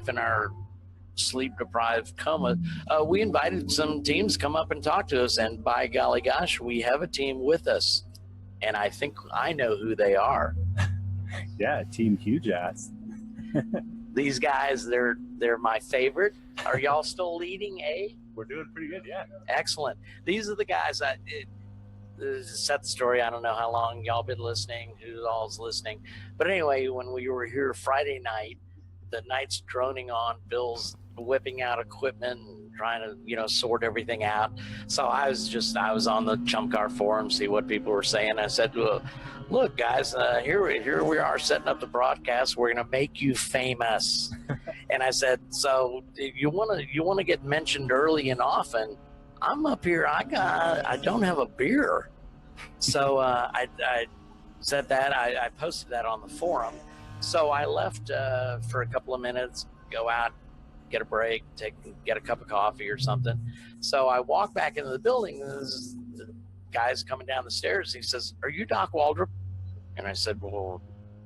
half in our sleep-deprived coma, we invited some teams to come up and talk to us, and by golly gosh, we have a team with us, and I think I know who they are. Yeah, Team Huge Ass. These guys, they're my favorite. Are y'all still leading, eh? We're doing pretty good, yeah. Excellent. These are the guys that set the story. I don't know how long y'all been listening, who all's listening. But anyway, when we were here Friday night, the night's droning on, Bill's whipping out equipment and trying to, sort everything out. So I was on the Chump Car forum, see what people were saying. I said, well, look, guys, here we are setting up the broadcast. We're going to make you famous. And I said, so you want to get mentioned early and often. I'm up here. I don't have a beer. So I said that. I posted that on the forum. So I left for a couple of minutes, go out, get a break, get a cup of coffee or something. So I walk back into the building, and the guy's coming down the stairs. He says, "Are you Doc Waldrop?" And I said, "Well,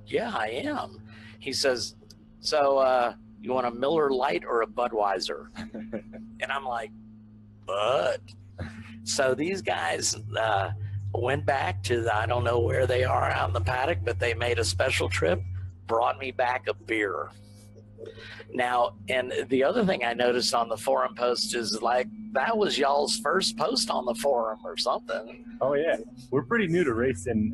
yeah, I am." He says, "So you want a Miller Lite or a Budweiser?" And I'm like, "Bud." So these guys went back to I don't know where they are out in the paddock, but they made a special trip, brought me back a beer. Now, and the other thing I noticed on the forum post is like that was y'all's first post on the forum or something. Oh yeah, we're pretty new to racing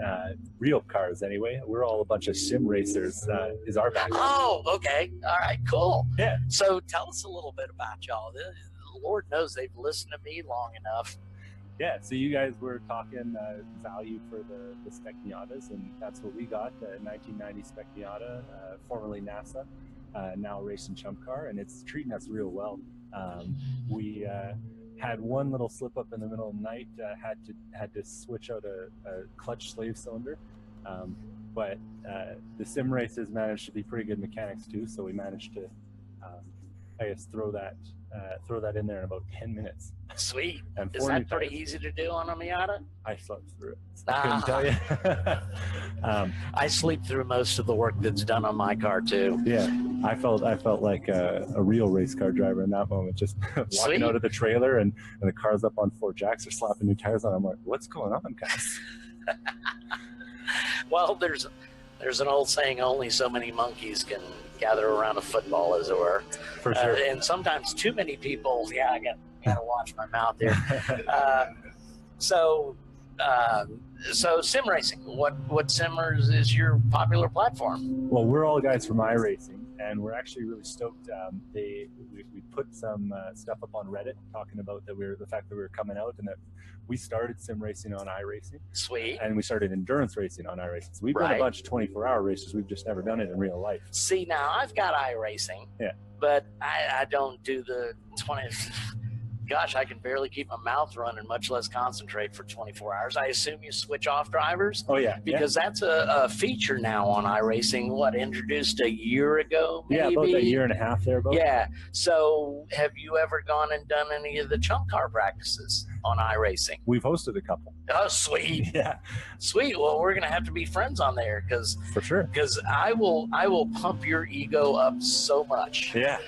real cars anyway. We're all a bunch of sim racers. Is our background? Oh, okay, all right, cool. Yeah. So tell us a little bit about y'all. Lord knows they've listened to me long enough. Yeah, so you guys were talking value for the Spec Miatas, and that's what we got, the 1990 Spec Miata, formerly NASA, now racing Chump Car, and it's treating us real well. We had one little slip up in the middle of the night, had to switch out a clutch slave cylinder, but the sim racers managed to be pretty good mechanics too, so we managed to, I guess, throw that in there in about 10 minutes. Sweet. And is that pretty easy to do on a Miata? I slept through it. I couldn't tell you. I sleep through most of the work that's done on my car too. Yeah, I felt like a real race car driver in that moment, just walking out of the trailer and the car's up on 4 jacks, they're slapping new tires on. I'm like, what's going on, guys? Well, there's an old saying, only so many monkeys can gather around a football, as it were. For sure. And sometimes too many people, I gotta watch my mouth here. So sim racing, what simmers is your popular platform? Well, we're all guys from iRacing, and we're actually really stoked. We put some stuff up on Reddit talking about the fact that we were coming out, and that we started sim racing on iRacing. Sweet. And we started endurance racing on iRacing. So we've done a bunch of 24-hour races. We've just never done it in real life. See, now I've got iRacing. Yeah. But I don't do the 20. Gosh, I can barely keep my mouth running, much less concentrate for 24 hours. I assume you switch off drivers? Oh, yeah. Because that's a feature now on iRacing, introduced a year ago, maybe? Yeah, about a year and a half there, about. Yeah. So have you ever gone and done any of the Chump Car practices on iRacing? We've hosted a couple. Oh, sweet. Yeah. Sweet. Well, we're going to have to be friends on there because for sure. Because I will pump your ego up so much. Yeah.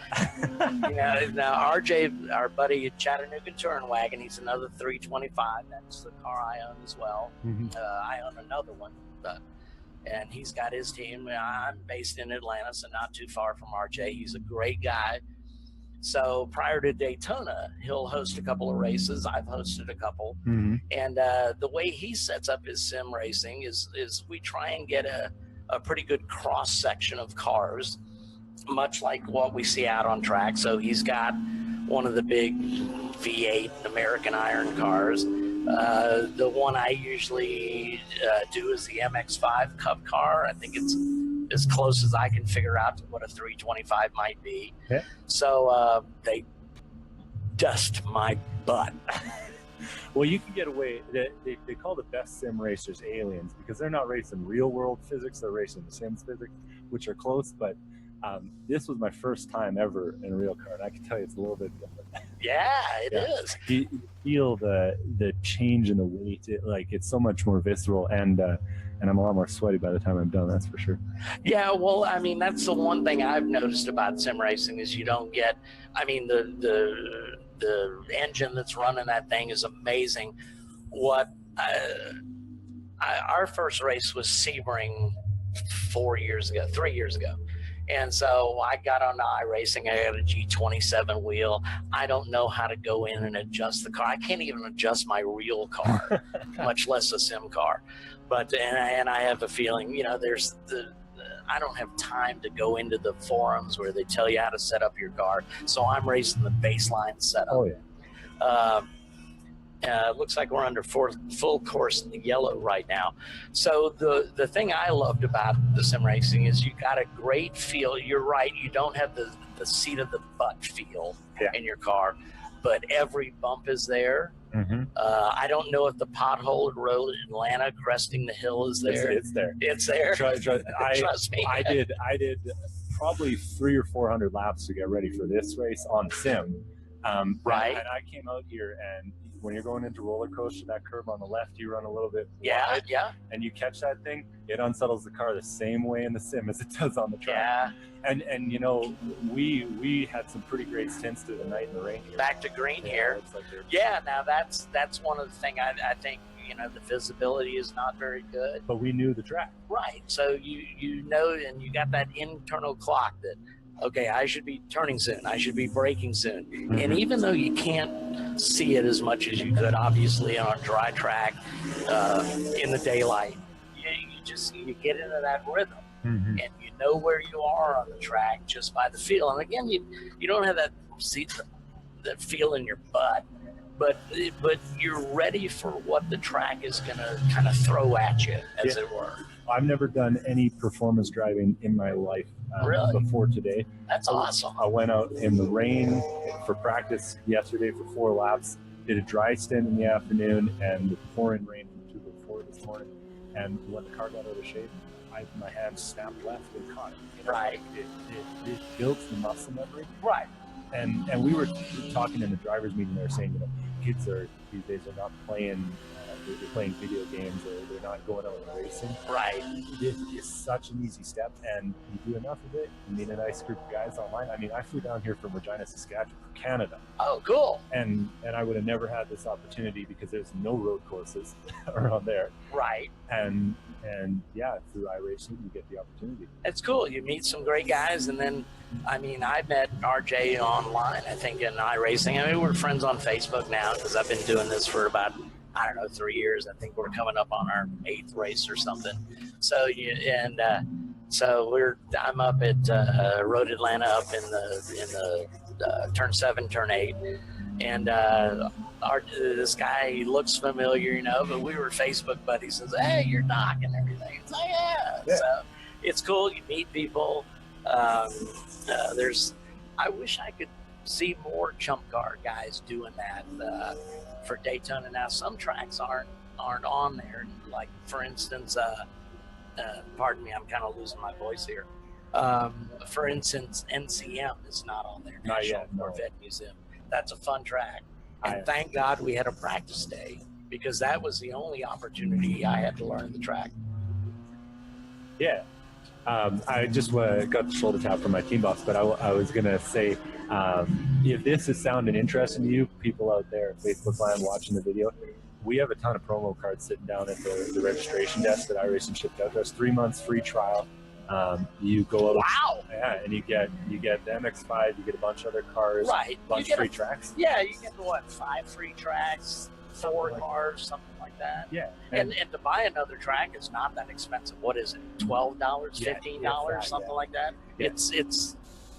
Now RJ, our buddy at Chattanooga Touring Wagon, he's another 325. That's the car I own as well. Mm-hmm. I own another one, and he's got his team. I'm based in Atlanta, so not too far from RJ. He's a great guy. So prior to Daytona, he'll host a couple of races. I've hosted a couple. Mm-hmm. And the way he sets up his sim racing is we try and get a pretty good cross-section of cars, much like what we see out on track. So he's got one of the big V8 American Iron cars. The one I usually do is the MX-5 Cup car. I think it's as close as I can figure out to what a 325 might be. Yeah. So they dust my butt. Well, you can get away. They call the best sim racers aliens because they're not racing real world physics. They're racing the Sims physics, which are close. But This was my first time ever in a real car, and I can tell you it's a little bit different. Yeah, it is. You feel the change in the weight. It's so much more visceral, and I'm a lot more sweaty by the time I'm done. That's for sure. Yeah, well, I mean, that's the one thing I've noticed about sim racing is you don't get. I mean, the engine that's running that thing is amazing. Our first race was Sebring 3 years ago. And so I got on the iRacing. I had a G27 wheel. I don't know how to go in and adjust the car. I can't even adjust my real car, much less a sim car. But and I have a feeling, I don't have time to go into the forums where they tell you how to set up your car. So I'm racing the baseline setup. Oh yeah. Looks like we're under full course in the yellow right now. So the thing I loved about the sim racing is you got a great feel. You're right. You don't have the seat of the butt feel in your car, but every bump is there. Mm-hmm. I don't know if the pothole road in Atlanta cresting the hill is there. It's there. It's there. Trust me. I did probably 300 or 400 laps to get ready for this race on sim. Right. And I came out here, and when you're going into roller coaster, that curve on the left, you run a little bit wide, and you catch that thing, it unsettles the car the same way in the sim as it does on the track. Yeah. And we had some pretty great stints through the night in the rain here. Back to green here. Now that's one of the things I think, the visibility is not very good. But we knew the track. Right. So you know, and you got that internal clock that, okay, I should be turning soon. I should be braking soon. Mm-hmm. And even though you can't see it as much as you could, obviously, on a dry track in the daylight, you get into that rhythm. Mm-hmm. And you know where you are on the track just by the feel. And again, you don't have that feel in your butt, but you're ready for what the track is going to kind of throw at you, as it were. I've never done any performance driving in my life before today. That's awesome. I went out in the rain for practice yesterday for 4 laps, did a dry stint in the afternoon, and the pouring rain from 2 to 4 this morning. And when the car got out of shape, my hand snapped left and caught it. Right. It builds the muscle memory. Right. And we were talking in the driver's meeting there saying, kids these days are not playing, they're playing video games, or they're not going out and racing. Right. It is such an easy step, and you do enough of it, you meet a nice group of guys online. I mean, I flew down here from Regina, Saskatchewan, Canada. Oh, cool. And I would have never had this opportunity because there's no road courses around there. Right. And through iRacing, you get the opportunity. It's cool. You meet some great guys, and then, I met RJ online, I think, in iRacing. We're friends on Facebook now because I've been doing this for about, 3 years. I think we're coming up on our 8th race or something. So I'm up at Road Atlanta, up in the turn 7, turn 8, and this guy, he looks familiar, but we were Facebook buddies. Says, "Hey, you're Doc," and everything. It's like, yeah. So it's cool. You meet people. I wish I could see more Chump Car guys doing that for Daytona. Now, some tracks aren't on there. Like, for instance, pardon me, I'm kind of losing my voice here. For instance, NCM is not on there. Not National yet, no. Corvette Museum. That's a fun track. And thank God we had a practice day, because that was the only opportunity I had to learn the track. Yeah. I just got the shoulder tap from my team boss, but I was going to say, if this is sounding interesting to you, people out there at Facebook Land watching the video, we have a ton of promo cards sitting down at the registration desk that iRacing shipped out to us. 3 months free trial. You go out. Wow. And you get the MX-5, you get a bunch of other cars, right? Bunch of free tracks. Yeah, you get 5 free tracks, 4 cars, something like that. Yeah. And to buy another track is not that expensive. What is it? $12, $15, something like that. Yeah.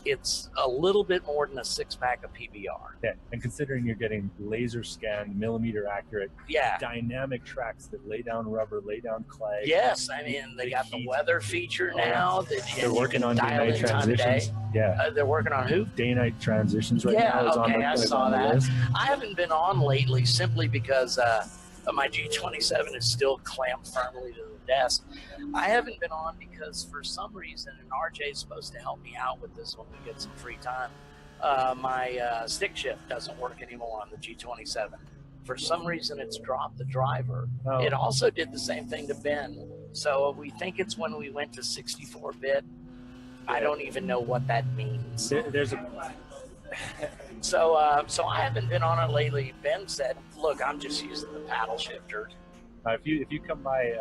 It's a little bit more than a 6-pack of PBR. Yeah, and considering you're getting laser scanned, millimeter accurate, dynamic tracks that lay down rubber, lay down clay. Yes, they got the weather feature now. They're working on day-night transitions. Yeah, they're working on who? Day-night transitions right now. I saw that. I haven't been on lately simply because my G27 is still clamped firmly to the desk. I haven't been on because for some reason, and RJ is supposed to help me out with this when we get some free time, my stick shift doesn't work anymore on the G27. For some reason, it's dropped the driver. Oh. It also did the same thing to Ben. So we think it's when we went to 64-bit. I don't even know what that means. So I haven't been on it lately. Ben said, look, I'm just using the paddle shifter. If you come by,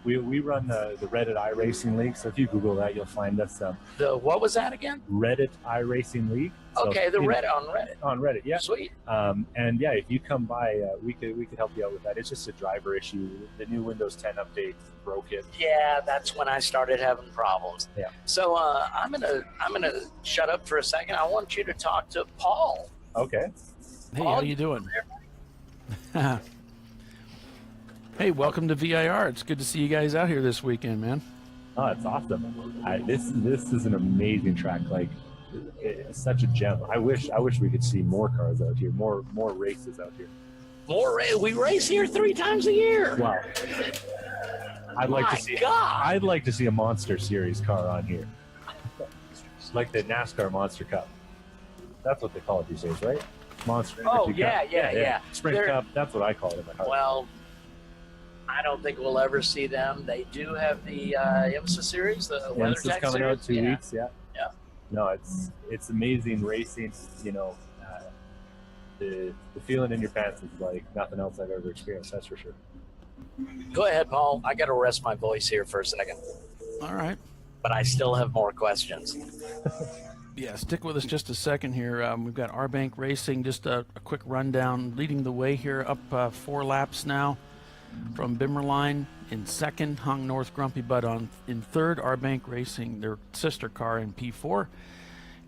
we run the Reddit iRacing League. So if you Google that, you'll find us. What was that again? Reddit iRacing League. So, okay, on Reddit. On Reddit, yeah. Sweet. And yeah, if you come by, we could help you out with that. It's just a driver issue. The new Windows 10 update broke it. Yeah, that's when I started having problems. Yeah. So I'm gonna shut up for a second. I want you to talk to Paul. Okay. Hey, how you doing? Hey, welcome to VIR. It's good to see you guys out here this weekend, man. Oh, it's awesome. This is an amazing track. Like, it's such a gem. I wish we could see more cars out here, more races out here. We race here 3 times a year. Wow. I'd like to see a Monster Series car on here, like the NASCAR Monster Cup. That's what they call it these days, right? Monster. Oh, Cup. yeah. Sprint Cup. That's what I call it in my heart. Well, I don't think we'll ever see them. They do have the IMSA series, the WeatherTech coming series. out 2 weeks. Yeah. Yeah. No, it's amazing racing. You know, the feeling in your pants is like nothing else I've ever experienced. That's for sure. Go ahead, Paul. I got to rest my voice here for a second. All right. But I still have more questions. Yeah, stick with us just a second here. We've got R-Bank Racing, just a quick rundown, leading the way here, up 4 laps now from Bimmerline in second, Hung North Grumpy Bud in third, R-Bank Racing, their sister car in P4.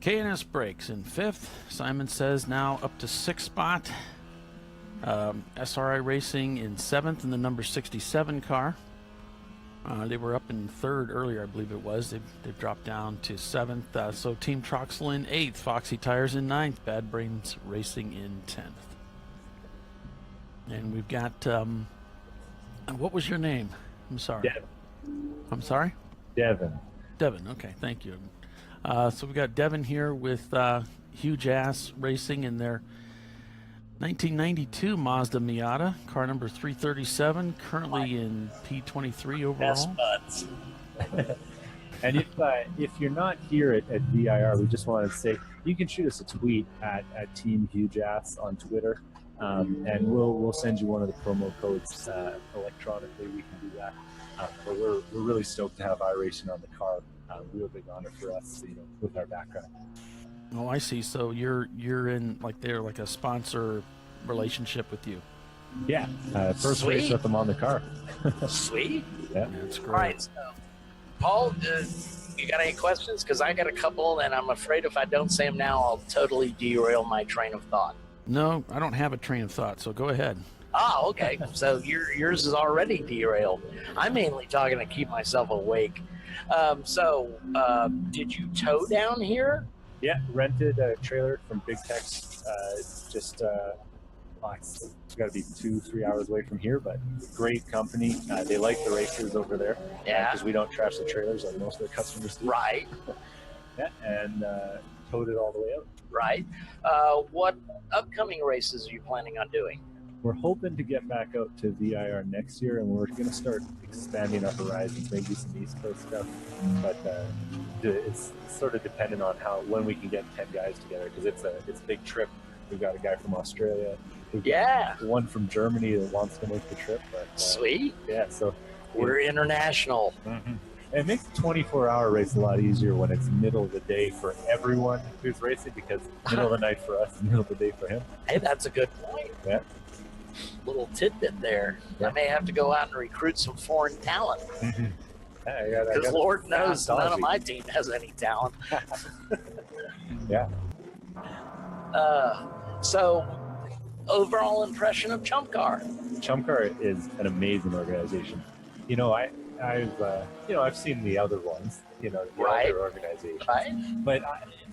K&S Brakes in fifth, Simon Says now up to 6th spot. SRI Racing in 7th in the number 67 car. They were up in 3rd earlier, I believe it was. They've dropped down to 7th. So Team Troxel in 8th, Foxy Tires in 9th, Bad Brains Racing in 10th. And we've got, what was your name? I'm sorry. Devon. I'm sorry? Devon. Devon, okay, thank you. So we've got Devon here with Huge Ass Racing in their 1992 Mazda Miata, car number 337, currently in P23 overall. Best buds. And if you're not here at VIR, we just wanted to say you can shoot us a tweet at Team Huge Ass on Twitter, and we'll send you one of the promo codes electronically. We can do that. But we're really stoked to have iRacing on the car. Real big honor for us, with our background. Oh, I see. So you're in they're like a sponsor relationship with you. Yeah, first Sweet. race with them on the car. Sweet. Yeah, that's great. All right, so, Paul, you got any questions? Because I got a couple, and I'm afraid if I don't say them now, I'll totally derail my train of thought. No, I don't have a train of thought, so go ahead. Oh, okay. So yours is already derailed. I'm mainly talking to keep myself awake. Did you tow down here? Yeah, rented a trailer from Big Tex. It's got to be 2-3 hours away from here, but great company. They like the racers over there. Yeah. Because we don't trash the trailers like most of the customers do. Right. Yeah, and towed it all the way out. Right. What upcoming races are you planning on doing? We're hoping to get back out to VIR next year, and we're going to start expanding our horizons, maybe some East Coast stuff. But it's sort of dependent on when we can get 10 guys together, because it's a big trip. We've got a guy from Australia. Yeah. One from Germany that wants to make the trip. But, Sweet. Yeah, so we're international. Mm-hmm. And it makes the 24-hour race a lot easier when it's middle of the day for everyone who's racing, because middle of the night for us is middle of the day for him. Hey, that's a good point. Yeah. Little tidbit there. Yeah. I may have to go out and recruit some foreign talent. Mm-hmm. Because Lord knows none of my team has any talent. Yeah. So, overall impression of ChumpCar? ChumpCar is an amazing organization. I've seen the other ones, the right. other organizations. Right. But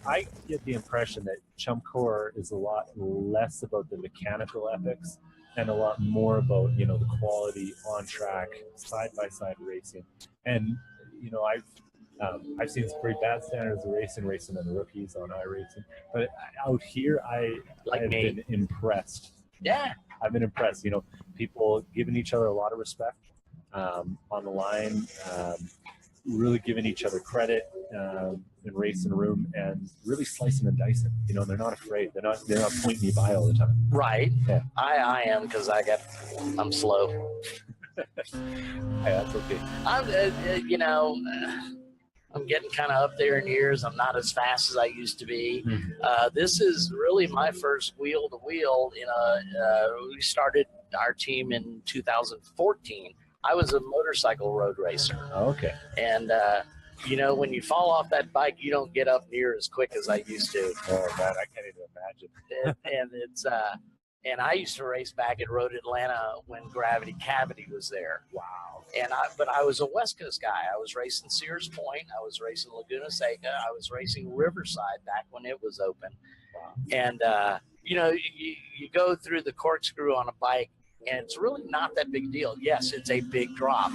I get the impression that ChumpCar is a lot less about the mechanical epics and a lot more about, you know, the quality on track, side by side racing. And, you know, I've seen some pretty bad standards of racing on the rookies on iRacing, but out here I've been impressed. Yeah, I've been impressed. You know, people giving each other a lot of respect on the line, really giving each other credit in racing room, and really slicing and dicing. You know, they're not afraid. They're not pointing you by all the time. right. Yeah. I am, because I'm slow. Yeah, that's okay. You know, I'm getting kind of up there in years. I'm not as fast as I used to be. This is really my first wheel to wheel. You know, we started our team in 2014. I was a motorcycle road racer. Okay. And, you know, when you fall off that bike, you don't get up near as quick as I used to. Oh, man, I can't even imagine. And it's, and I used to race back at Road Atlanta when Gravity Cavity was there. Wow. But I was a West Coast guy. I was racing Sears Point. I was racing Laguna Seca. I was racing Riverside back when it was open. Wow. And, you know, you go through the corkscrew on a bike, and it's really not that big a deal. Yes, it's a big drop,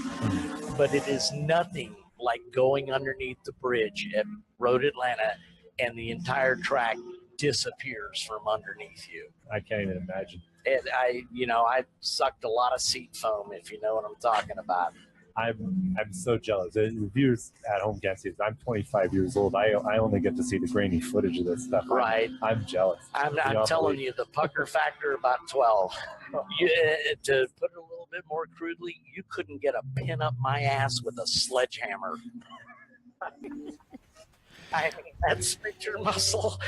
but it is nothing like going underneath the bridge at Road Atlanta and the entire track disappears from underneath you. I can't even imagine. And I sucked a lot of seat foam, if you know what I'm talking about. I'm so jealous. The viewers at home can't see this. I'm 25 years old. I only get to see the grainy footage of this stuff. Right. I'm jealous. I'm telling you, the pucker factor about 12. To put it a little bit more crudely, you couldn't get a pin up my ass with a sledgehammer. I mean, that's sphincter muscle.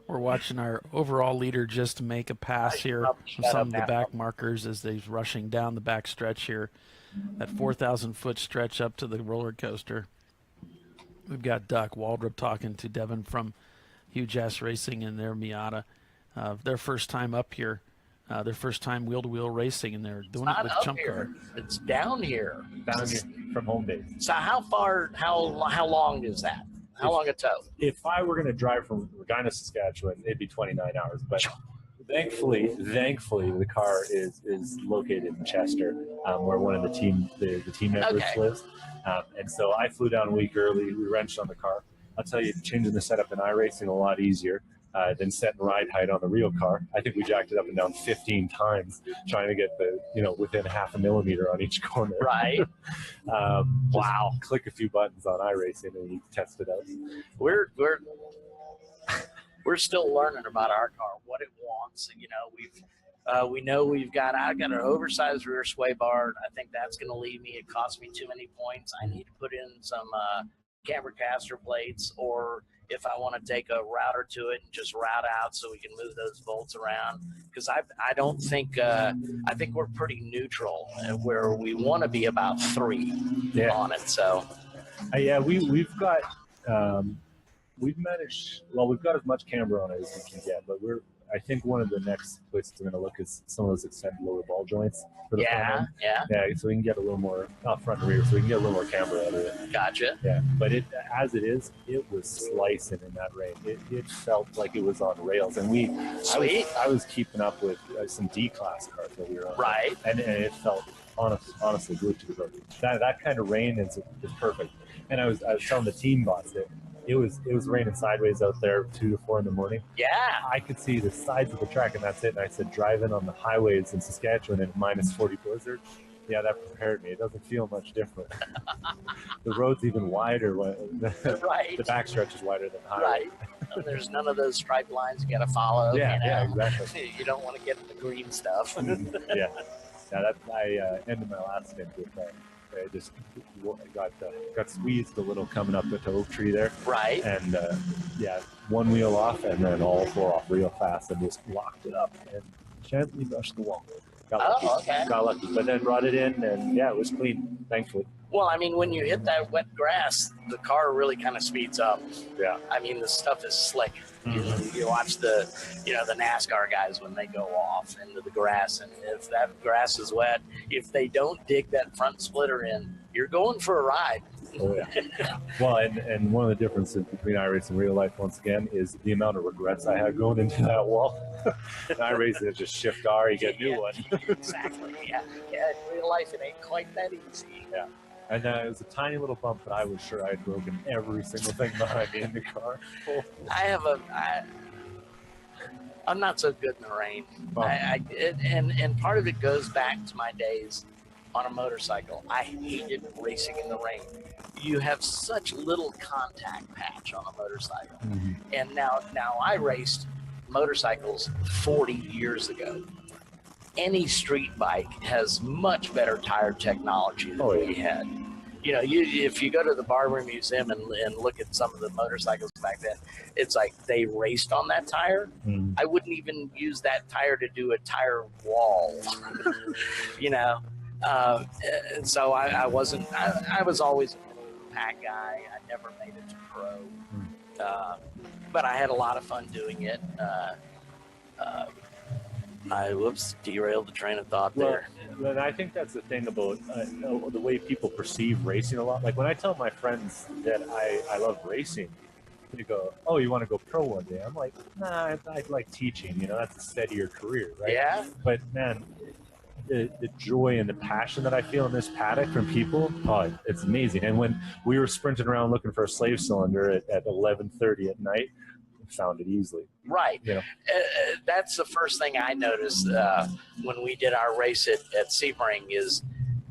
We're watching our overall leader just make a pass here from some of the back markers as they're rushing down the back stretch here. That 4,000-foot stretch up to the roller coaster. We've got Duck Waldrop talking to Devon from Huge Ass Racing and their Miata. Their first time up here, their first time wheel-to-wheel racing, and they're doing it with ChumpCast. It's down here. Down here from home base. So how long is that? How long a tow? If I were going to drive from Regina, Saskatchewan, it'd be 29 hours. But thankfully, the car is located in Chester, where one of the team members lives. And so I flew down a week early. We wrenched on the car. I'll tell you, changing the setup in iRacing a lot easier than setting ride height on the real car. I think we jacked it up and down 15 times trying to get within half a millimeter on each corner. Right. Wow. Click a few buttons on iRacing and you test it out. We're still learning about our car, what it wants. You know, we know I got an oversized rear sway bar. I think that's going to leave me. It cost me too many points. I need to put in some camber caster plates, or if I want to take a router to it and just route out so we can move those bolts around. Because I don't think I think we're pretty neutral, where we want to be about 3 on it. So we've got we've got as much camber on it as we can get, but I think one of the next places we're going to look is some of those extended lower ball joints for the front end. Yeah, so we can get a little more, not front and rear, so we can get a little more camber out of it. Gotcha. Yeah, but it was slicing in that rain. It felt like it was on rails, and I was keeping up with some D-class cars that we were on. Right. And it felt honestly glued to the road. That kind of rain is perfect. And I was telling the team boss that it was raining sideways out there 2 to 4 in the morning. Yeah. I could see the sides of the track, and that's it. And I said, driving on the highways in Saskatchewan in -40 blizzard, yeah, that prepared me. It doesn't feel much different. The road's even wider. Right. The backstretch is wider than the highway. Right. And there's none of those striped lines you got to follow. Yeah, exactly. You don't want to get the green stuff. Yeah. I ended my last stint with I just got squeezed a little coming up to Oak Tree there. Right. And one wheel off and then all 4 off real fast and just locked it up and gently brushed the wall. Got lucky. But then brought it in and it was clean, thankfully. Well, I mean, when you hit that wet grass, the car really kind of speeds up. Yeah. I mean, the stuff is slick. You watch the NASCAR guys when they go off into the grass, and if that grass is wet, if they don't dig that front splitter in, you're going for a ride. Oh yeah. Well, and one of the differences between iRace and real life, once again, is the amount of regrets I had going into that wall. In iRace, it's just shift R, you get a new one. Exactly. Yeah. In real life, it ain't quite that easy. Yeah. And it was a tiny little bump, but I was sure I had broken every single thing behind me in the car. I'm not so good in the rain. Oh. And part of it goes back to my days on a motorcycle. I hated racing in the rain. You have such little contact patch on a motorcycle. Mm-hmm. And now I raced motorcycles 40 years ago. Any street bike has much better tire technology than we had. You know, if you go to the Barber Museum and look at some of the motorcycles back then, it's like they raced on that tire. Mm. I wouldn't even use that tire to do a tire wall, you know. And so I wasn't. I was always a pack guy. I never made it to pro, but I had a lot of fun doing it. I derailed the train of thought there. Well, and I think that's the thing about the way people perceive racing a lot. Like when I tell my friends that I love racing, they go, "Oh, you want to go pro one day?" I'm like, "Nah, I like teaching. You know, that's a steadier career, right?" Yeah. But man, the joy and the passion that I feel in this paddock from people, it's amazing. And when we were sprinting around looking for a slave cylinder at 11:30 at night, we found it easily. Right. You know? That's the first thing I noticed when we did our race at Sebring is,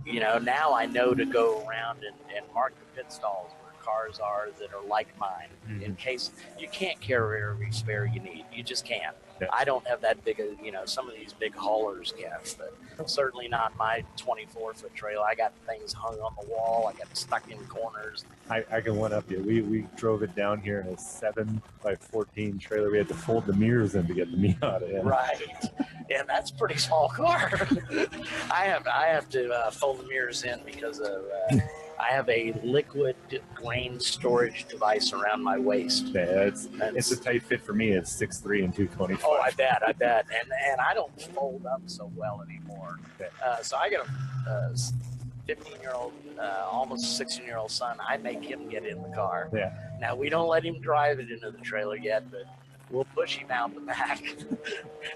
you know, now I know to go around and mark the pit stalls where cars are that are like mine, in case you can't carry every spare you need. You just can't. Yeah. I don't have that big some of these big haulers can, but certainly not my 24-foot trailer. I got things hung on the wall. I got stuck in corners. I can one up you. We drove it down here in a 7x14 trailer. We had to fold the mirrors in to get the Miata in. Right, and that's a pretty small car. I have to fold the mirrors in because of I have a liquid grain storage device around my waist. Yeah, it's a tight fit for me. It's 6'3" and 225. Oh, I bet, and I don't fold up so well anymore. So I got a 15-year-old, almost 16-year-old son. I make him get in the car. Yeah. Now we don't let him drive it into the trailer yet, but we'll push him out the back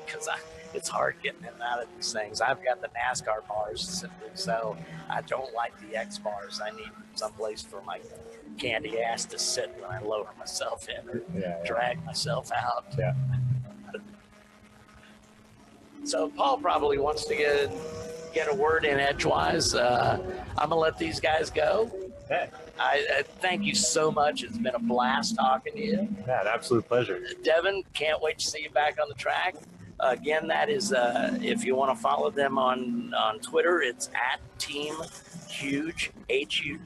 because it's hard getting in and out of these things. I've got the NASCAR bars simply so I don't like the X bars. I need someplace for my candy ass to sit when I lower myself in or drag myself out. Yeah. So Paul probably wants to get a word in edgewise. I'm gonna let these guys go. Hey. I thank you so much. It's been a blast talking to you. Yeah, an absolute pleasure. Devon, can't wait to see you back on the track. Again, that is if you want to follow them on Twitter, it's at Team Huge HUGHU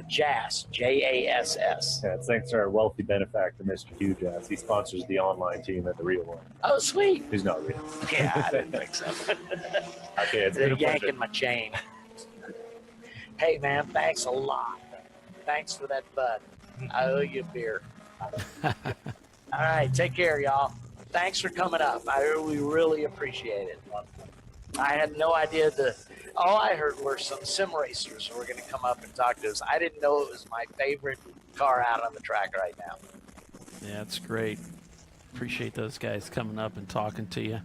JASS JASS. Yeah, it's thanks to our wealthy benefactor, Mr. Hugh Jass. He sponsors the online team at the real one. Oh, sweet. He's not real. Yeah, I didn't think so. Okay, it's been a pleasure. Yanking my chain. Hey, man, thanks a lot. Thanks for that bud. I owe you a beer. All right, take care, y'all. Thanks for coming up. We really appreciate it. I had no idea all I heard were some sim racers who were going to come up and talk to us. I didn't know it was my favorite car out on the track right now. Yeah, it's great. Appreciate those guys coming up and talking to you.